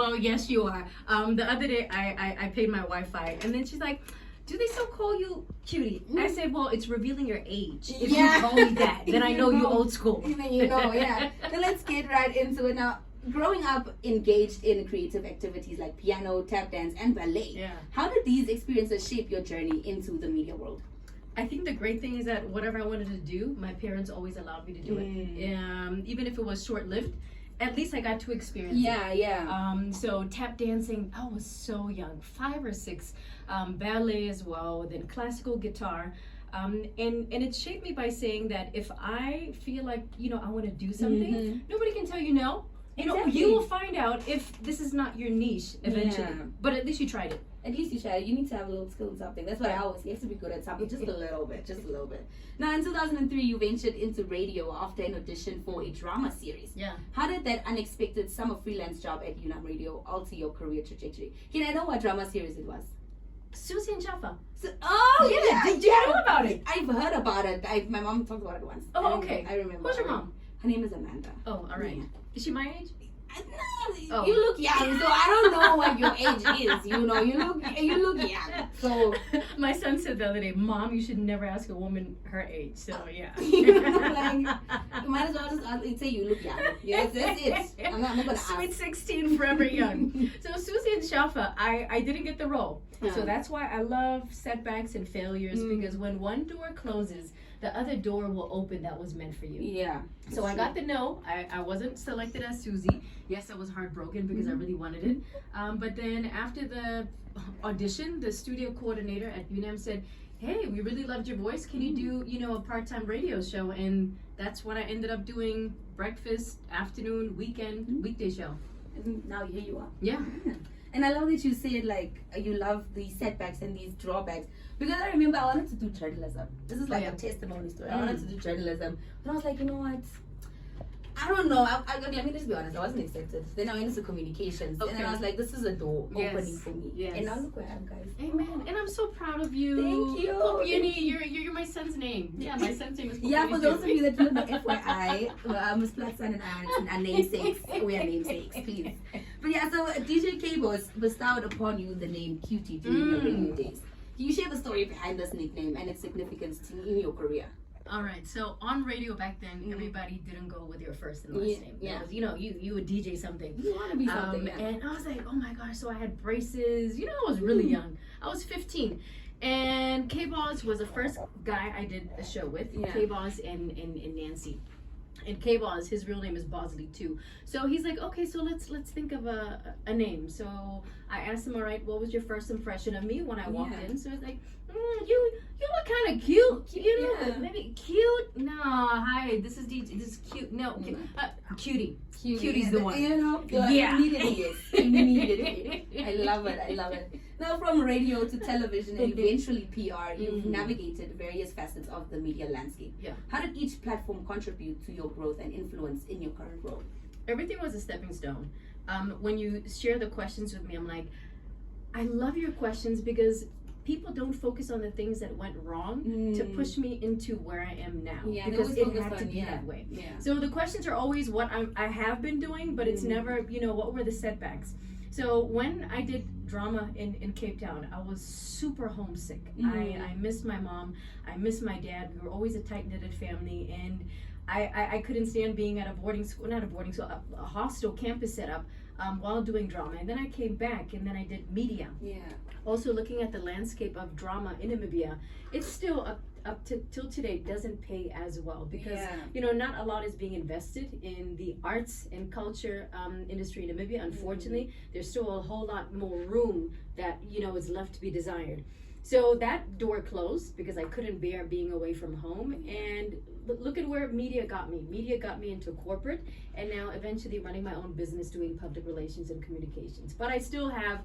Well, yes, you are. The other day, I paid my Wi-Fi, and then she's like, "Do they still call you cutie?" I said, "Well, it's revealing your age. If you call me that, then I know you old school." Yeah. So let's get right into it now. Growing up engaged in creative activities like piano, tap dance, and ballet, how did these experiences shape your journey into the media world? I think the great thing is that whatever I wanted to do, my parents always allowed me to do it. Even if it was short-lived, at least I got to experience it. So tap dancing, I was so young, 5 or 6. Ballet as well, then classical guitar. And it shaped me by saying that if I feel like, I want to do something, nobody can tell you no. You will find out if this is not your niche eventually. But at least you tried it. At least you tried it. You need to have a little skill in something. That's what I always say. You have to be good at something, just a little bit. Now, in 2003, you ventured into radio after an audition for a drama series. How did that unexpected summer freelance job at UNAM Radio alter your career trajectory? Can I know what drama series it was? Susie and Jaffa. Did you know about it? I've heard about it. My mom talked about it once. Oh, okay. I remember. Who's your mom? Her name is Amanda. Oh, all right. Is she my age? No, you look young, so I don't know what your age is. You look young. So my son said the other day, "Mom, you should never ask a woman her age." So yeah, you might as well just say you look young. Yes, that's it. I'm not gonna ask. Sweet 16, forever young. So Susie and Shafa, I didn't get the role. So that's why I love setbacks and failures, because when one door closes, the other door will open that was meant for you. Yeah. So I got the no. I wasn't selected as Susie. Yes, I was heartbroken because I really wanted it. But then after the audition, the studio coordinator at UNAM said, "Hey, we really loved your voice. Can you do, a part-time radio show?" And that's what I ended up doing: breakfast, afternoon, weekend, weekday show. And now here you are. Yeah. And I love that you said you love these setbacks and these drawbacks, because I remember I wanted to do journalism. This is like a testimony story. I wanted to do journalism, but I was like, you know what? I don't know. Let me just be honest. I wasn't accepted. Then I went into communications, and then I was like, this is a door opening for me. Yes. And now look where I am, guys. Amen. And I'm so proud of you. Thank you. You're my son's name. Yeah, my son's name is. Yeah, for those of you that don't know, FYI, Miss Platson and I are namesakes. We are namesakes, please. But yeah, so DJ K-Boss bestowed upon you the name Cutie during your radio days. Can you share the story behind this nickname and its significance in your career? All right, so on radio back then, everybody didn't go with your first and last name. Yeah. Because, you would DJ something. You want to be something. And I was like, oh my gosh, so I had braces. I was really young. I was 15. And K-Boss was the first guy I did a show with. K-Boss and Nancy. And K-Boss, his real name is Bosley too. So he's like, okay, so let's think of a name. So I asked him, all right, what was your first impression of me when I walked in? So he's like, you look kind of cute. Maybe cute. No, hi, this is cute. No, cutie. Cutie's the one. Immediately. I love it. Now, from radio to television and eventually PR, you've navigated various facets of the media landscape. How did each platform contribute to your growth and influence in your current role? Everything was a stepping stone. When you share the questions with me, I'm like, I love your questions because people don't focus on the things that went wrong to push me into where I am now, because it had to be that way. So the questions are always what I have been doing, but it's never, what were the setbacks. So when I did drama in Cape Town, I was super homesick. I missed my mom. I missed my dad. We were always a tight-knitted family, and I couldn't stand being at a hostel campus setup while doing drama. And then I came back, and then I did media. Also looking at the landscape of drama in Namibia, it's still up to till today doesn't pay as well, because not a lot is being invested in the arts and culture industry in Namibia. Unfortunately, there's still a whole lot more room that is left to be desired. So that door closed because I couldn't bear being away from home. And look at where media got me. Media got me into corporate, and now eventually running my own business, doing public relations and communications. But I still have,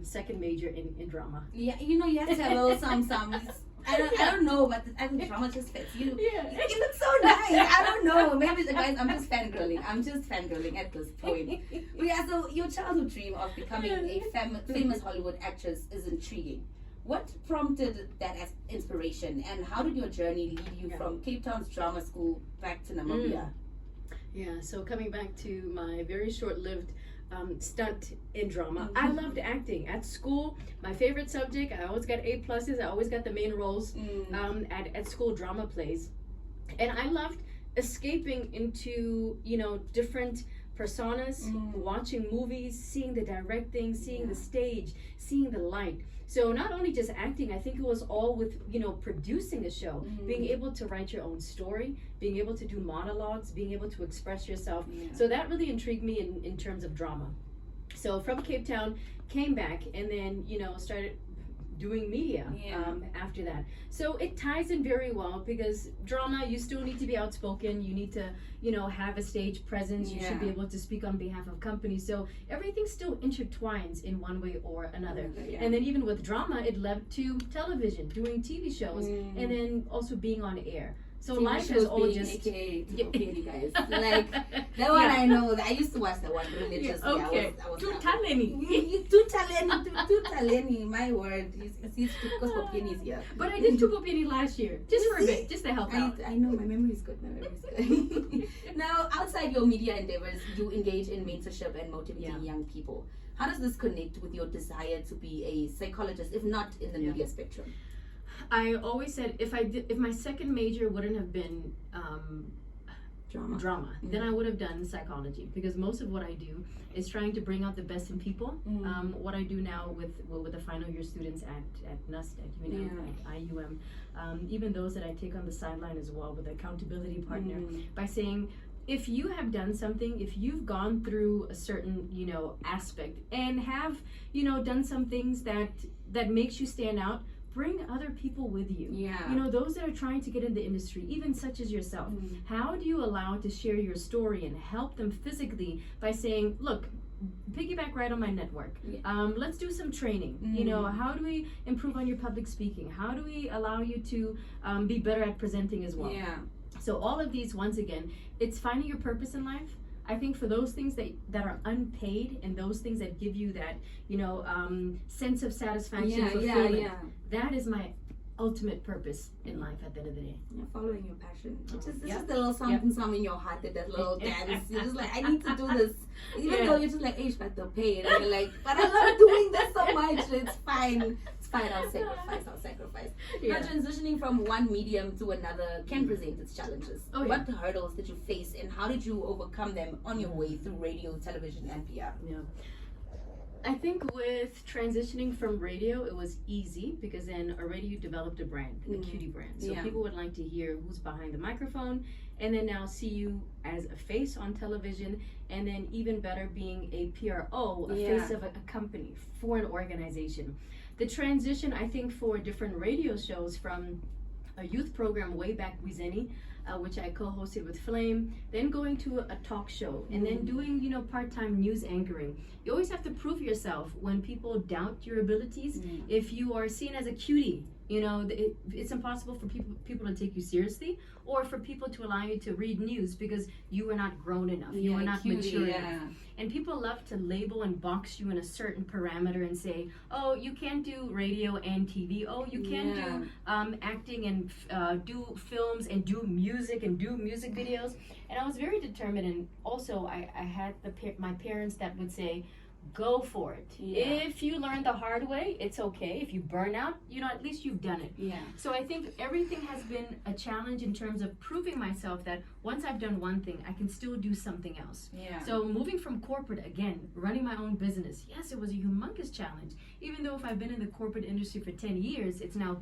second major in drama. Yeah, you have to have a little some. I don't know, but I think drama just fits you. You look so nice. I don't know. Maybe guys, I'm just fangirling at this point. But yeah, so your childhood dream of becoming a famous Hollywood actress is intriguing. What prompted that as inspiration, and how did your journey lead you from Cape Town's drama school back to Namibia? So coming back to my very short-lived stunt in drama. I loved acting at school. My favorite subject. I always got A pluses. I always got the main roles at school drama plays, and I loved escaping into different personas, watching movies, seeing the directing, seeing the stage, seeing the light. So not only just acting, I think it was all with producing a show, being able to write your own story, being able to do monologues, being able to express yourself. So that really intrigued me in terms of drama. So from Cape Town, came back, and then started doing media after that. So it ties in very well, because drama, you still need to be outspoken, you need to have a stage presence, you should be able to speak on behalf of companies, so everything still intertwines in one way or another. And then even with drama, it led to television, doing TV shows, and then also being on air. So life is all just AKA Tukopieni, guys. Like that one, I know. I used to watch that one religiously. Okay. Tutaleni, Tutaleni. My word, it's Tukopieni is here. But I did Tukopieni last year, just for a bit, just to help out. I know, my memory is good. Now, outside your media endeavors, you engage in mentorship and motivating young people. How does this connect with your desire to be a psychologist, if not in the media spectrum? I always said if my second major wouldn't have been drama, then I would have done psychology, because most of what I do is trying to bring out the best in people. What I do now with the final year students at NUST, at UNM, at IUM, even those that I take on the sideline as well with accountability partner, by saying, if you have done something, if you've gone through a certain aspect and have done some things that makes you stand out, bring other people with you. Those that are trying to get in the industry, even such as yourself. How do you allow to share your story and help them physically by saying, look, piggyback right on my network. Let's do some training. How do we improve on your public speaking? How do we allow you to be better at presenting as well? So all of these, once again, it's finding your purpose in life. I think for those things that are unpaid, and those things that give you that sense of satisfaction, fulfillment, that is my ultimate purpose in life at the end of the day. You're following your passion. It's just a little something in your heart, that little dance. You're just like, I need to do this. Even though you're just like, hey, it's got to pay. And you're like, but I love doing this so much. It's fine. It's fine. I'll sacrifice. Now, transitioning from one medium to another can present its challenges. What hurdles did you face, and how did you overcome them on your way through radio, television, and PR? I think with transitioning from radio, it was easy, because then already you developed a brand, the Cutie brand. So people would like to hear who's behind the microphone, and then now see you as a face on television, and then even better, being a PRO, a face of a company, for an organization. The transition, I think, for different radio shows, from a youth program way back, Wizeni, which I co-hosted with Flame, then going to a talk show, and then doing part-time news anchoring. You always have to prove yourself when people doubt your abilities. If you are seen as a cutie, it's impossible for people to take you seriously, or for people to allow you to read news, because you are not grown enough, you are not mature enough. And people love to label and box you in a certain parameter and say, oh, you can't do radio and TV. Oh, you can't do acting and do films and do music videos. And I was very determined, and also I had my parents that would say, go for it. If you learn the hard way, it's okay. If you burn out, at least you've done it. So I think everything has been a challenge in terms of proving myself that once I've done one thing, I can still do something else. So moving from corporate, again, running my own business, yes, it was a humongous challenge. Even though if I've been in the corporate industry for 10 years, it's now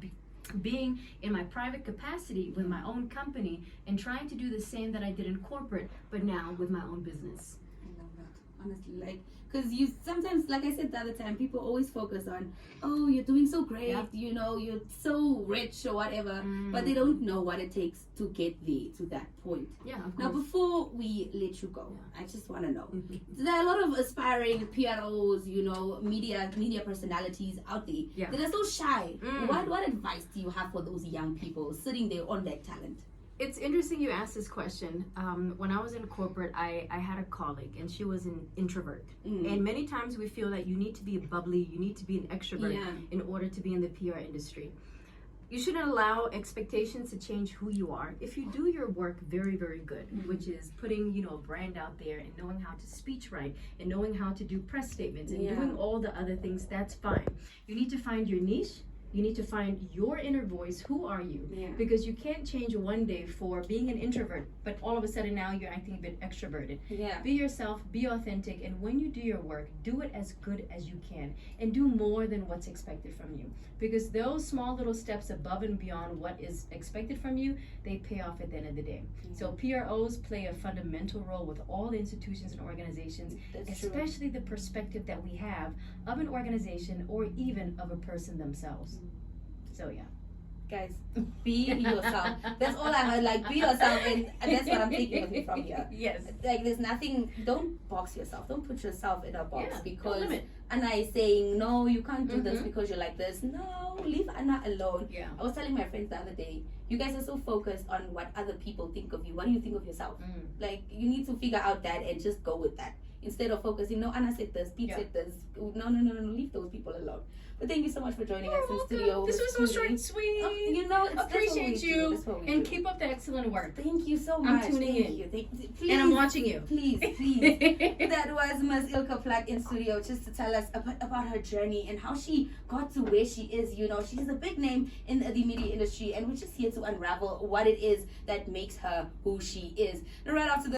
being in my private capacity with my own company and trying to do the same that I did in corporate, but now with my own business. I love that, honestly, because you sometimes, like I said the other time, people always focus on, oh, you're doing so great, you're so rich or whatever, but they don't know what it takes to get there, to that point. Now, before we let you go, I just want to know, there are a lot of aspiring PROs, media personalities out there that are so shy. What advice do you have for those young people sitting there on that talent? It's interesting you asked this question. When I was in corporate, I had a colleague, and she was an introvert. And many times we feel that you need to be bubbly, you need to be an extrovert in order to be in the PR industry. You shouldn't allow expectations to change who you are. If you do your work very, very good, which is putting, a brand out there and knowing how to speech write and knowing how to do press statements and doing all the other things, that's fine. You need to find your niche. You need to find your inner voice. Who are you? Yeah. Because you can't change one day for being an introvert, but all of a sudden now you're acting a bit extroverted. Yeah. Be yourself, be authentic, and when you do your work, do it as good as you can and do more than what's expected from you. Because those small little steps above and beyond what is expected from you, they pay off at the end of the day. So PROs play a fundamental role with all the institutions and organizations, especially the perspective that we have of an organization or even of a person themselves. So yeah. Guys, be yourself. That's all I heard. Like, be yourself, and that's what I'm taking with me from here. Yes. Like, there's nothing. Don't box yourself. Don't put yourself in a box Yeah, because limit. Anna is saying no, you can't do this because you're like this. No, leave Anna alone. Yeah. I was telling my friends the other day, you guys are so focused on what other people think of you. What do you think of yourself? Like, you need to figure out that and just go with that. Instead of focusing, no, Anna said this, Pete said this. No, leave those people alone. But thank you so much for joining us in studio. This was so short and sweet. Appreciate you and keep up the excellent work. Thank you so I'm much. tuning in. Please, and I'm watching you. Please. That was Ms. Ilka Plug in studio just to tell us about her journey and how she got to where she is. She's a big name in the media industry, and we're just here to unravel what it is that makes her who she is. And right after